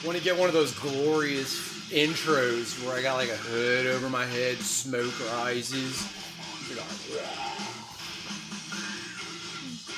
Want to get one of those glorious intros where I got like a hood over my head, smoke rises.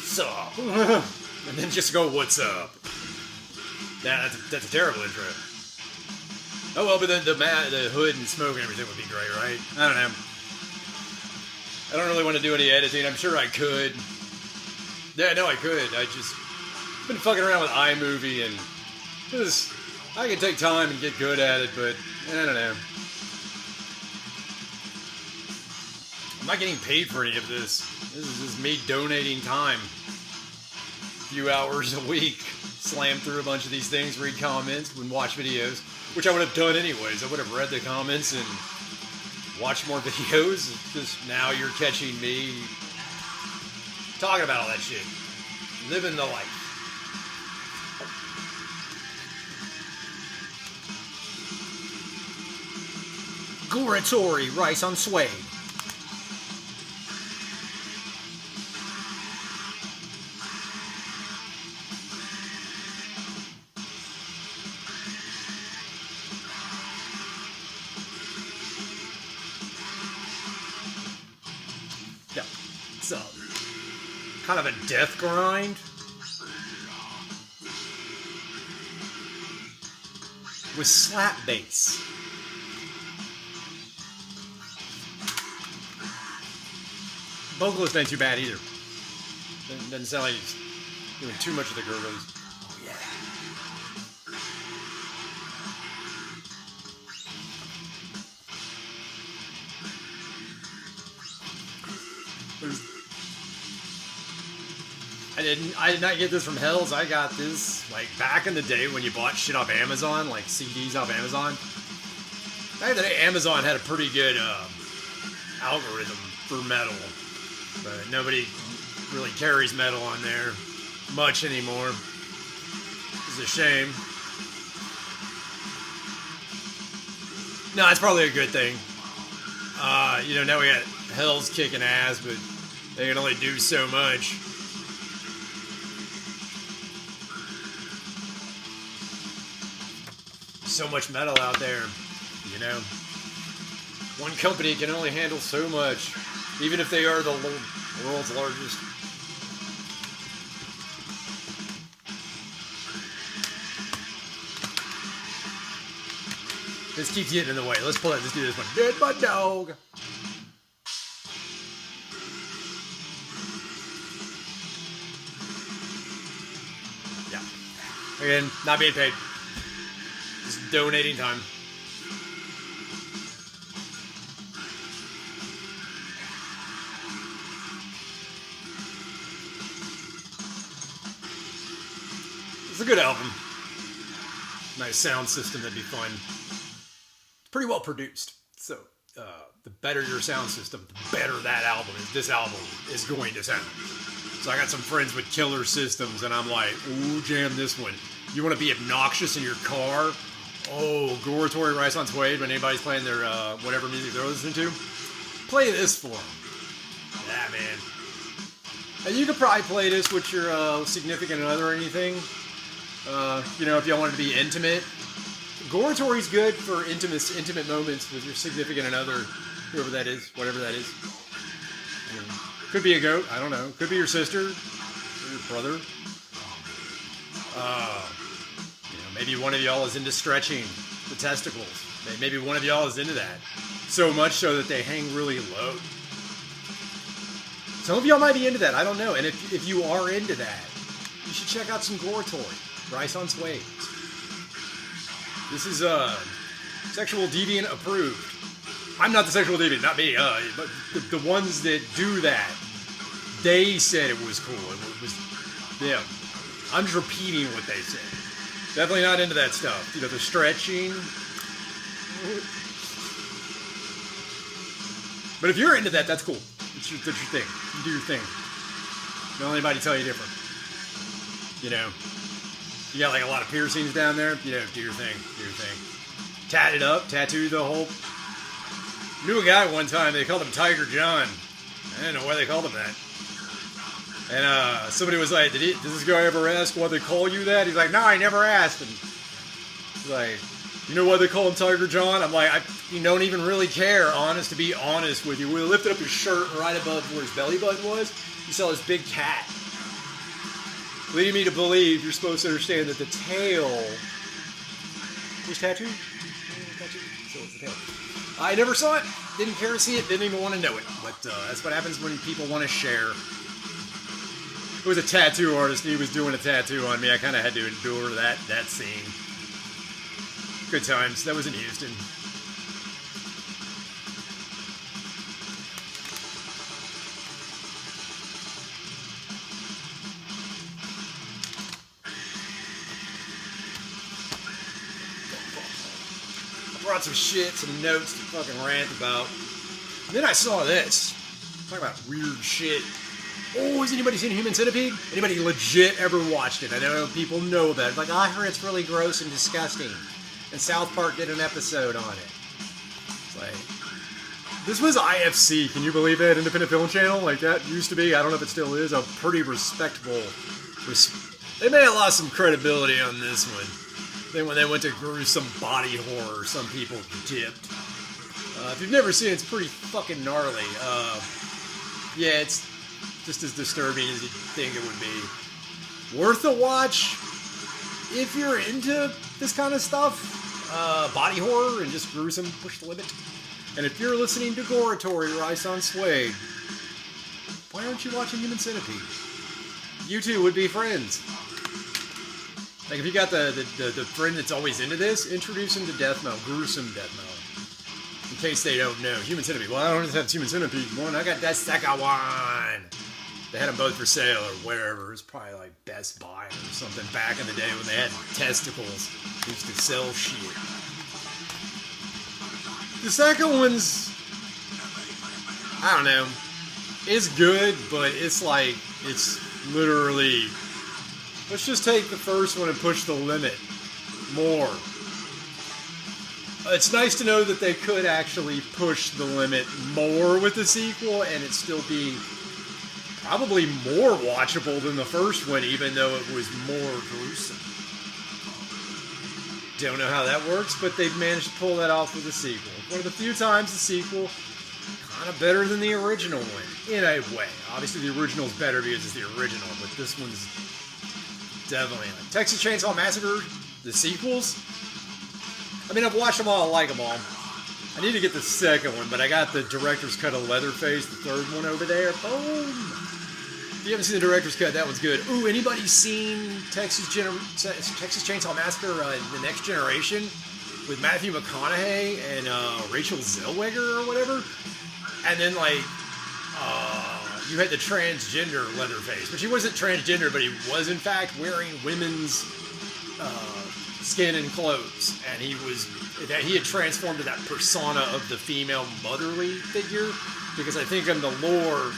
Sup? And then just go, what's up? That's a terrible intro. Oh well, but then the hood and smoke and everything would be great, right? I don't know. I don't really want to do any editing. I'm sure I could. Yeah, no, I could. I just been fucking around with iMovie and this. I can take time and get good at it, but I don't know. I'm not getting paid for any of this. This is just me donating time. A few hours a week. Slam through a bunch of these things, read comments, and watch videos. Which I would have done anyways. I would have read the comments and watched more videos. Just now you're catching me talking about all that shit. Living the life. Goratory, rice on suede. Yeah, it's kind of a death grind. With slap bass. Vocalist ain't too bad either. Doesn't sound like he's doing too much of the gurgles. Oh yeah. I did not get this from Hells. I got this like back in the day when you bought shit off Amazon, like CDs off Amazon. Back in the day, Amazon had a pretty good algorithm for metal. But nobody really carries metal on there much anymore. It's a shame. No, it's probably a good thing. Now we got Hell's kicking ass, but they can only do so much. So much metal out there, you know. One company can only handle so much. Even if they are the world's largest. This keeps getting in the way. Let's play. Let's do this one. Dead my dog. Yeah. Again, not being paid. Just donating time. It's a good album. Nice sound system, that'd be fun. It's pretty well produced. So, the better your sound system, the better that album is. This album is going to sound. So I got some friends with killer systems, and I'm like, ooh, jam this one. You want to be obnoxious in your car? Oh, Goratory, Rice on Suede, when anybody's playing their whatever music they're listening to, play this for them. Yeah, man. And you could probably play this with your significant other or anything. If y'all wanted to be intimate. Goratory's good for intimate moments with your significant other, whoever that is, whatever that is. Could be a goat, I don't know. Could be your sister, or your brother. Maybe one of y'all is into stretching the testicles. Maybe one of y'all is into that. So much so that they hang really low. Some of y'all might be into that, I don't know. And if you are into that, you should check out some Goratory. Rice on Suede. This is sexual deviant approved. I'm not the sexual deviant, not me. But the ones that do that, they said it was cool. It was them. I'm just repeating what they said. Definitely not into that stuff. The stretching. But if you're into that, that's cool. That's your thing. You do your thing. Don't let anybody tell you different. You got like a lot of piercings down there. Do your thing. Do your thing. Tat it up. Tattoo the whole. Knew a guy one time. They called him Tiger John. I didn't know why they called him that. And somebody was like, "Does this guy ever ask why they call you that?" He's like, "No, I never asked." And Like, you know why they call him Tiger John? I'm like, you don't even really care, to be honest with you. We lifted up his shirt right above where his belly button was. You saw this big cat. Leading me to believe you're supposed to understand that the tail was tattooed. So it's the tail. I never saw it. Didn't care to see it. Didn't even want to know it. But that's what happens when people want to share. It was a tattoo artist. He was doing a tattoo on me. I kind of had to endure that scene. Good times. That was in Houston. Brought some shit, some notes to fucking rant about. And then I saw this. Talk about weird shit. Oh, has anybody seen Human Centipede? Anybody legit ever watched it? I know people know about it. Like, I heard it's really gross and disgusting. And South Park did an episode on it. It's like, this was IFC. Can you believe that? Independent Film Channel? Like, that used to be, I don't know if it still is, a pretty respectable... They may have lost some credibility on this one. Then when they went to gruesome body horror, some people dipped. If you've never seen it, it's pretty fucking gnarly. Yeah, it's just as disturbing as you'd think it would be. Worth a watch if you're into this kind of stuff. Body horror and just gruesome, push the limit. And if you're listening to Goratory or Ice on Suede, why aren't you watching Human Centipede? You two would be friends. Like, if you got the friend that's always into this, introduce him to death metal, gruesome death metal. In case they don't know. Human Centipede. Well, I don't just have Human Centipede one. I got that second one. They had them both for sale or wherever. It was probably like Best Buy or something back in the day when they had testicles. They used to sell shit. The second one's, I don't know. It's good, but it's like, it's literally... Let's just take the first one and push the limit more. It's nice to know that they could actually push the limit more with the sequel and it still be probably more watchable than the first one, even though it was more gruesome. Don't know how that works, but they've managed to pull that off with the sequel. One of the few times the sequel kind of better than the original one, in a way. Obviously the original's better because it's the original, but this one's definitely like Texas Chainsaw Massacre, the sequels. I mean, I've watched them all, I like them all. I need to get the second one, but I got the director's cut of Leatherface, the third one over there. Boom! If you haven't seen the director's cut, that one's good. Ooh, anybody seen Texas Chainsaw Massacre, The Next Generation? With Matthew McConaughey and Rachel Zellweger or whatever? And then, like, you had the transgender Leatherface. But he wasn't transgender, but he was, in fact, wearing women's skin and clothes. And he had transformed to that persona of the female motherly figure. Because I think in the lore,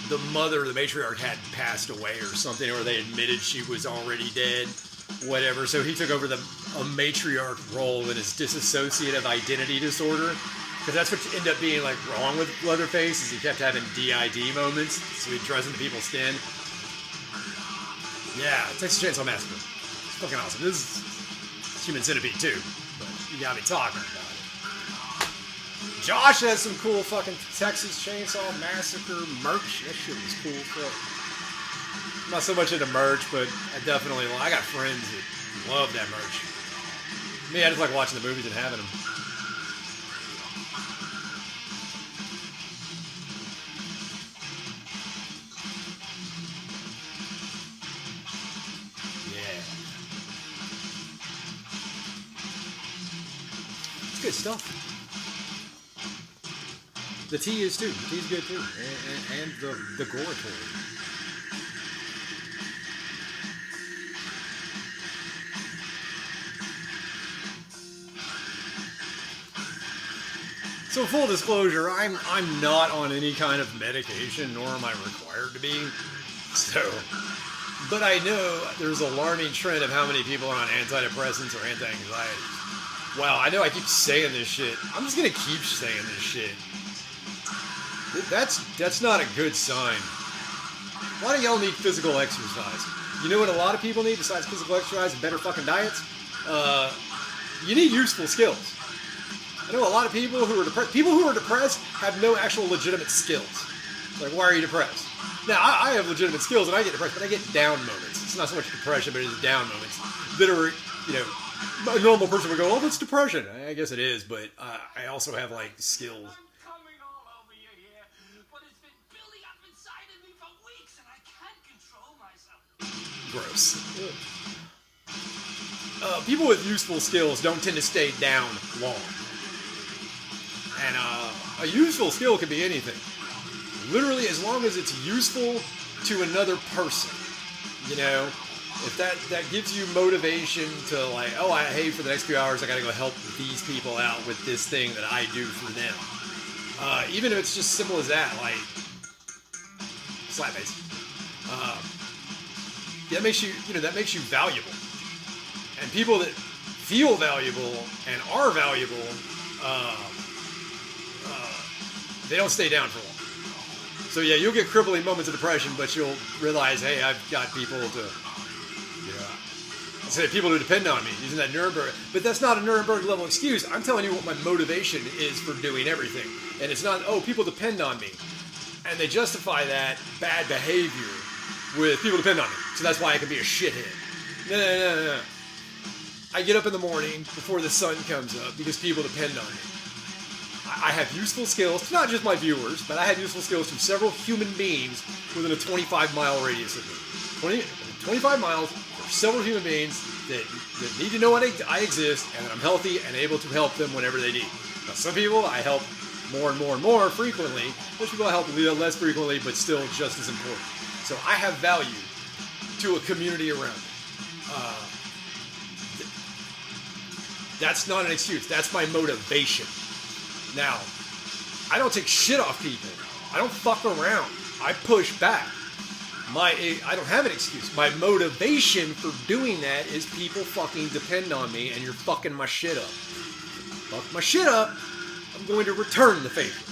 the mother, the matriarch, had passed away or something, or they admitted she was already dead. Whatever. So he took over a matriarch role in his dissociative identity disorder. Because that's what ended up being like wrong with Leatherface, is he kept having DID moments, so he dressed into people's skin. Yeah, Texas Chainsaw Massacre. It's fucking awesome. This is Human Centipede too, but you got me talking about it. Josh has some cool fucking Texas Chainsaw Massacre merch. That shit was cool. I'm not so much into merch, but I got friends that love that merch. Me, I just like watching the movies and having them. Good stuff. The tea is too. The tea's good too. And the Goratory. So full disclosure, I'm not on any kind of medication, nor am I required to be. So, but I know there's an alarming trend of how many people are on antidepressants or anti-anxiety. Wow, I know I keep saying this shit. I'm just gonna keep saying this shit. That's not a good sign. A lot of y'all need physical exercise. You know what a lot of people need besides physical exercise and better fucking diets? You need useful skills. I know a lot of people who are depressed. People who are depressed have no actual legitimate skills. Like, why are you depressed? Now, I have legitimate skills and I get depressed, but I get down moments. It's not so much depression, but it's down moments that are, you know, a normal person would go, oh, that's depression. I guess it is, but I also have, like, skills. I'm coming all over you here, but it's been building up inside of me for weeks and I can't control myself. Gross. People with useful skills don't tend to stay down long. And a useful skill can be anything. Literally, as long as it's useful to another person. You know? If that gives you motivation to, like, oh, hey, for the next few hours I gotta go help these people out with this thing that I do for them. Even if it's just simple as that, like, slap face. That makes you, that makes you valuable. And people that feel valuable and are valuable, they don't stay down for long. So yeah, you'll get crippling moments of depression, but you'll realize, hey, I've got people to, people who depend on me, using that Nuremberg. But that's not a Nuremberg level excuse. I'm telling you what my motivation is for doing everything. And it's not, oh, people depend on me. And they justify that bad behavior with people depend on me. So that's why I can be a shithead. No. I get up in the morning before the sun comes up because people depend on me. I have useful skills, not just my viewers, but I have useful skills to several human beings within a 25-mile radius of me. 25 miles, there are several human beings that need to know I exist and that I'm healthy and able to help them whenever they need. Now, some people I help more and more and more frequently. Most people I help a little less frequently, but still just as important. So I have value to a community around me. That's not an excuse. That's my motivation. Now, I don't take shit off people. I don't fuck around. I push back. I don't have an excuse. My motivation for doing that is people fucking depend on me and you're fucking my shit up. Fuck my shit up, I'm going to return the favor.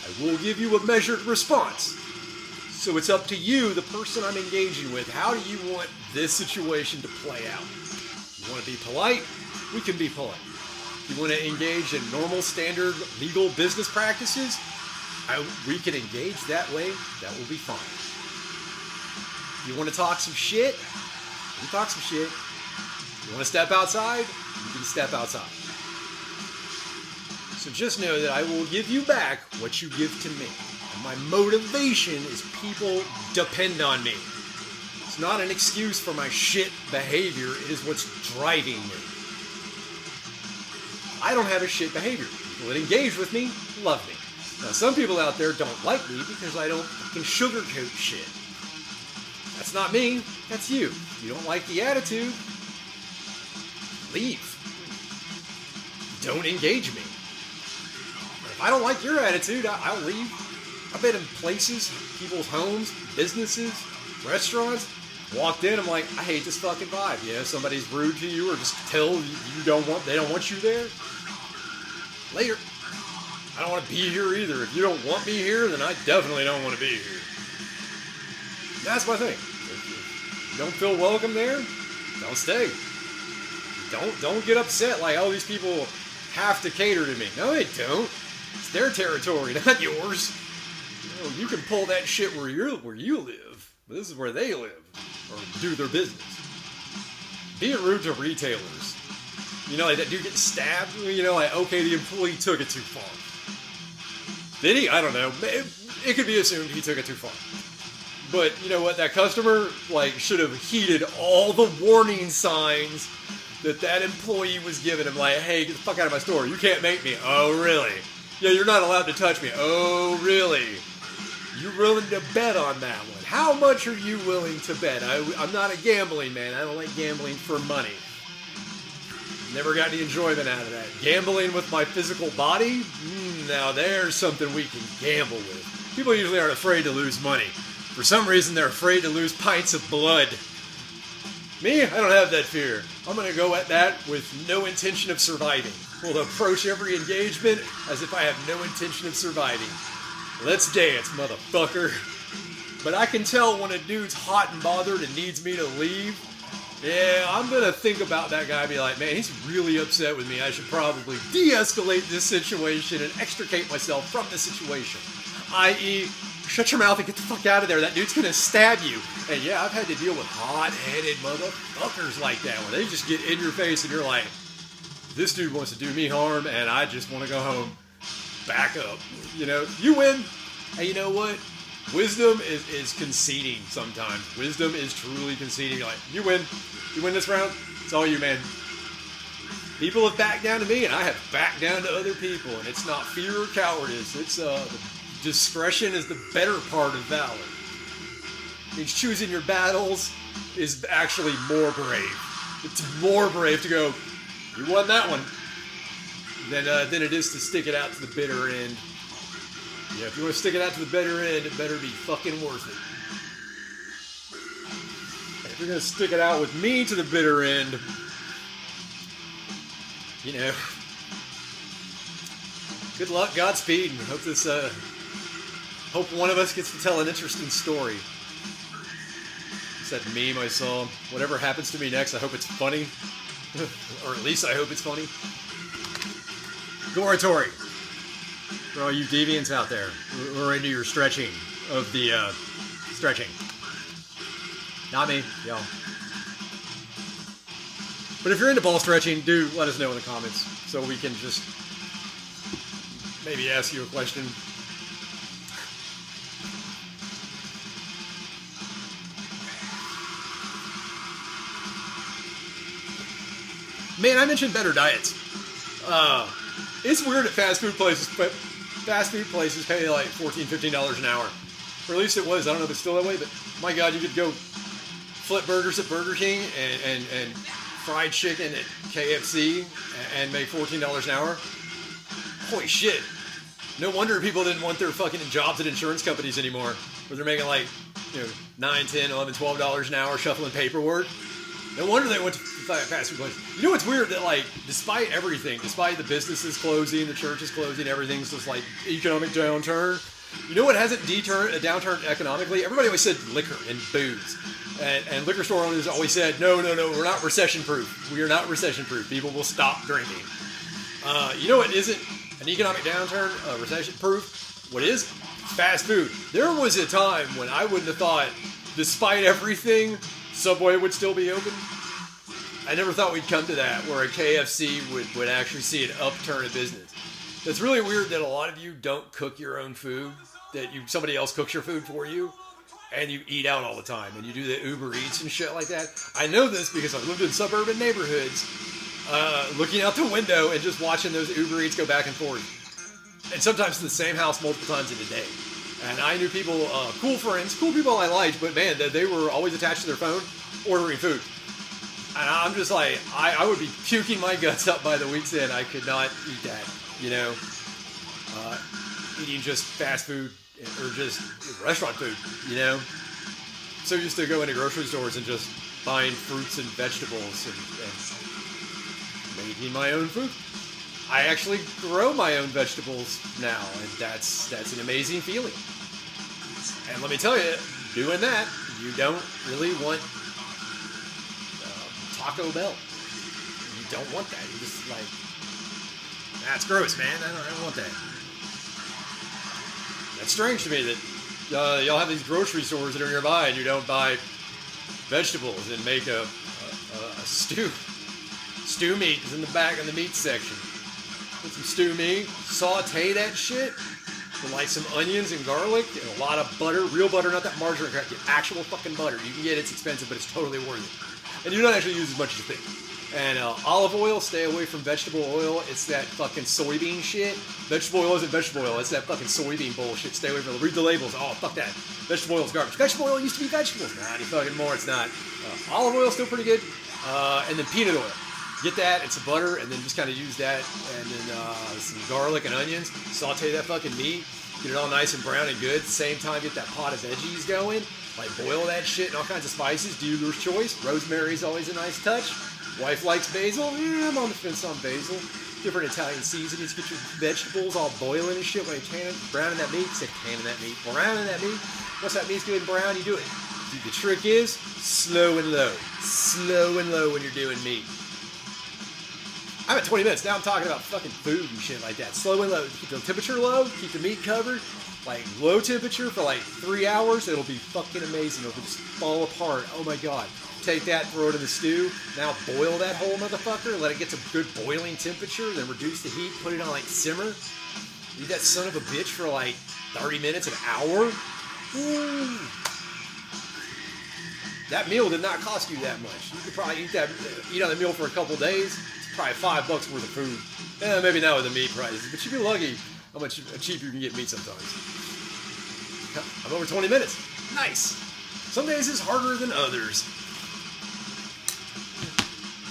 I will give you a measured response. So it's up to you, the person I'm engaging with. How do you want this situation to play out? You want to be polite? We can be polite. You want to engage in normal, standard, legal business practices? We can engage that way. That will be fine. You want to talk some shit? You talk some shit. You want to step outside? You can step outside. So just know that I will give you back what you give to me. And my motivation is people depend on me. It's not an excuse for my shit behavior. It is what's driving me. I don't have a shit behavior. People that engage with me love me. Now, some people out there don't like me because I don't fucking sugarcoat shit. That's not me. That's you. If you don't like the attitude, leave. Don't engage me. If I don't like your attitude, I'll leave. I've been in places, people's homes, businesses, restaurants. Walked in, I'm like, I hate this fucking vibe. Somebody's rude to you or just tell they don't want you there. Later. I don't want to be here either. If you don't want me here, then I definitely don't want to be here. That's my thing. If you don't feel welcome there, don't stay. Don't get upset like, oh, these people have to cater to me. No, they don't. It's their territory, not yours. You can pull that shit where you live, but this is where they live or do their business. Being rude to retailers. Like that dude getting stabbed. Like, okay, the employee took it too far. Did he? I don't know. It could be assumed he took it too far. But you know what? That customer should have heeded all the warning signs that employee was giving him. Like, hey, get the fuck out of my store. You can't make me. Oh, really? Yeah, you're not allowed to touch me. Oh, really? You're willing to bet on that one. How much are you willing to bet? I'm not a gambling man. I don't like gambling for money. Never got any enjoyment out of that. Gambling with my physical body? Now there's something we can gamble with. People usually aren't afraid to lose money. For some reason, they're afraid to lose pints of blood. Me, I don't have that fear. I'm going to go at that with no intention of surviving. We'll approach every engagement as if I have no intention of surviving. Let's dance, motherfucker. But I can tell when a dude's hot and bothered and needs me to leave Yeah, I'm gonna think about that guy and be like, man, he's really upset with me. I should probably de-escalate this situation and extricate myself from the situation. I.e., shut your mouth and get the fuck out of there. That dude's gonna stab you. And yeah, I've had to deal with hot-headed motherfuckers like that, where they just get in your face and you're like, this dude wants to do me harm and I just want to go home. Back up. You know, you win. And you know what? Wisdom is conceding sometimes. Wisdom is truly conceding. You're like, you win. You win this round. It's all you, man. People have backed down to me, and I have backed down to other people. And it's not fear or cowardice. It's discretion is the better part of valor. It means choosing your battles is actually more brave. It's more brave to go, you won that one, than it is to stick it out to the bitter end. Yeah, if you want to stick it out to the bitter end, it better be fucking worth it. If you're going to stick it out with me to the bitter end, you know, good luck, Godspeed, and hope one of us gets to tell an interesting story. It's that meme I saw. Whatever happens to me next, I hope it's funny. Or at least I hope it's funny. Goratory. For all you deviants out there, we're into your stretching of the stretching. Not me, y'all. But if you're into ball stretching, do let us know in the comments so we can just maybe ask you a question. Man, I mentioned better diets. It's weird at fast food places, but fast food places pay like $14, $15 an hour. Or at least it was. I don't know if it's still that way, but my God, you could go flip burgers at Burger King and fried chicken at KFC and make $14 an hour. Holy shit. No wonder people didn't want their fucking jobs at insurance companies anymore, where they're making like, you know, $9, $10, $11, $12 an hour shuffling paperwork. No wonder they went to fast food places. You know what's weird? That like, despite everything, despite the businesses closing, the churches closing, everything's just like economic downturn. You know what hasn't downturned economically? Everybody always said liquor and booze. And liquor store owners always said, no, we're not recession-proof. We are not recession-proof. People will stop drinking. You know what isn't an economic downturn, recession-proof? What is? Fast food. There was a time when I wouldn't have thought, despite everything, Subway would still be open. I never thought we'd come to that, where a KFC would actually see an upturn of business. It's really weird that a lot of you don't cook your own food, that somebody else cooks your food for you, and you eat out all the time, and you do the Uber Eats and shit like that. I know this because I've lived in suburban neighborhoods, looking out the window and just watching those Uber Eats go back and forth. And sometimes in the same house multiple times in a day. And I knew people, cool friends, cool people I liked, but man, they were always attached to their phone, ordering food. And I'm just like, I would be puking my guts up by the week's end. I could not eat that, you know. Eating just fast food or just restaurant food, you know. So used to go into grocery stores and just buying fruits and vegetables and making my own food. I actually grow my own vegetables now, and that's an amazing feeling. And let me tell you, doing that, you don't really want Taco Bell. You don't want that. You're just like, that's gross, man. I don't want that. That's strange to me that y'all have these grocery stores that are nearby and you don't buy vegetables and make a stew. Stew meat is in the back of the meat section. Put some stew meat, saute that shit with like some onions and garlic and a lot of butter, real butter, not that margarine crap, get actual fucking butter. You can get it's expensive, but it's totally worth it. And you don't actually use as much as you think. And olive oil, stay away from vegetable oil. It's that fucking soybean shit. Vegetable oil isn't vegetable oil. It's that fucking soybean bullshit. Stay away from it. Read the labels. Oh, fuck that. Vegetable oil is garbage. Vegetable oil used to be vegetables. Nah, any fucking more. It's not. Olive oil is still pretty good. And then peanut oil. Get that, and some butter, and then just kind of use that, and then some garlic and onions. Saute that fucking meat. Get it all nice and brown and good. At the same time, get that pot of veggies going. Like, boil that shit and all kinds of spices. Dealer's choice. Rosemary's always a nice touch. Wife likes basil. I'm on the fence on basil. Different Italian seasonings. Get your vegetables all boiling and shit. When you're browning that meat, say canning that meat. Browning that meat. Once that meat's good and brown, you do it. The trick is slow and low. Slow and low when you're doing meat. I'm at 20 minutes. Now I'm talking about fucking food and shit like that. Slow and low. Keep the temperature low. Keep the meat covered. Like low temperature for like 3 hours. It'll be fucking amazing. It'll just fall apart. Oh my god. Take that, throw it in the stew. Now boil that whole motherfucker. Let it get to good boiling temperature. Then reduce the heat. Put it on like simmer. Eat that son of a bitch for like 30 minutes, an hour. Ooh. That meal did not cost you that much. You could probably eat on the meal for a couple days. It's probably $5 worth of food. Maybe not with the meat prices, but you'd be lucky how much cheaper you can get meat sometimes. I'm over 20 minutes. Nice. Some days it's harder than others.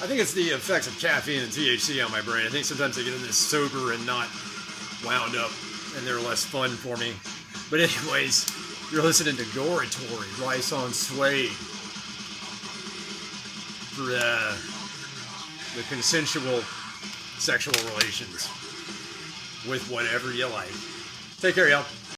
I think it's the effects of caffeine and THC on my brain. I think sometimes I get in this sober and not wound up, and they're less fun for me. But anyways, you're listening to Goratory, Rice on Suede, for the consensual sexual relations with whatever you like. Take care, y'all.